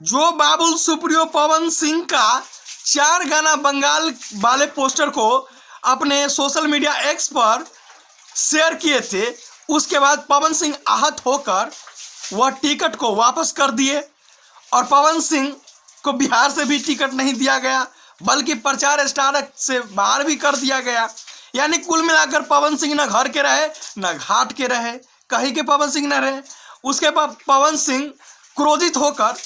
जो बाबुल सुप्रियो पवन सिंह का 4 गाना बंगाल वाले पोस्टर को अपने सोशल मीडिया एक्स पर शेयर किए थे, उसके बाद पवन सिंह आहत होकर वह टिकट को वापस कर दिए और पवन सिंह को बिहार से भी टिकट नहीं दिया गया, बल्कि प्रचार स्टार से बाहर भी कर दिया गया। यानी कुल मिलाकर पवन सिंह न घर के रहे न घाट के रहे, कहीं के पवन सिंह न रहे। उसके बाद पवन सिंह क्रोधित होकर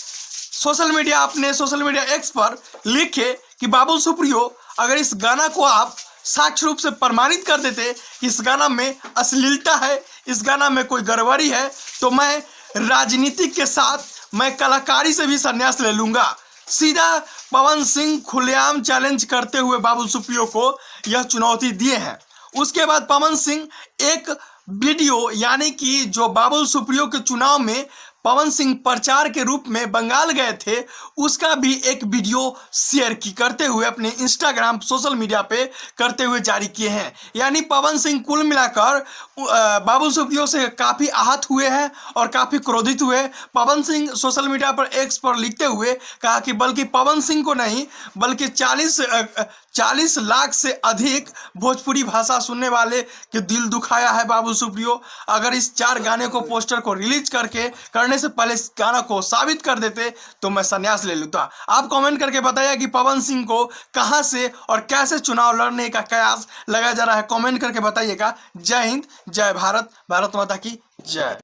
अपने सोशल मीडिया एक्स पर लिखे कि बाबुल सुप्रियो, अगर इस गाना को आप साक्ष्य रूप से प्रमाणित कर देते कि इस गाना में अश्लीलता है, इस गाना में कोई गड़बड़ी है, तो मैं राजनीति के साथ मैं कलाकारी से भी संन्यास ले लूंगा। सीधा पवन सिंह खुलेआम चैलेंज करते हुए बाबुल सुप्रियो को यह चुनौती दिए हैं। उसके बाद पवन सिंह एक वीडियो, यानी कि जो बाबुल सुप्रियो के चुनाव में पवन सिंह प्रचार के रूप में बंगाल गए थे, उसका भी एक वीडियो शेयर करते हुए अपने इंस्टाग्राम सोशल मीडिया पे करते हुए जारी किए हैं। यानी पवन सिंह कुल मिलाकर बाबुल सुप्रियो से काफ़ी आहत हुए हैं और काफ़ी क्रोधित हुए। पवन सिंह सोशल मीडिया पर एक्स पर लिखते हुए कहा कि बल्कि पवन सिंह को नहीं, बल्कि 40 लाख से अधिक भोजपुरी भाषा सुनने वाले के दिल दुखाया है बाबुल सुप्रियो। अगर इस 4 गाने को पोस्टर को रिलीज करने से पहले इस गाना को साबित कर देते तो मैं संन्यास ले लूँगा। आप कमेंट करके बताइए कि पवन सिंह को कहां से और कैसे चुनाव लड़ने का कयास लगाया जा रहा है, कमेंट करके बताइएगा। जय हिंद, जय भारत, भारत माता की जय।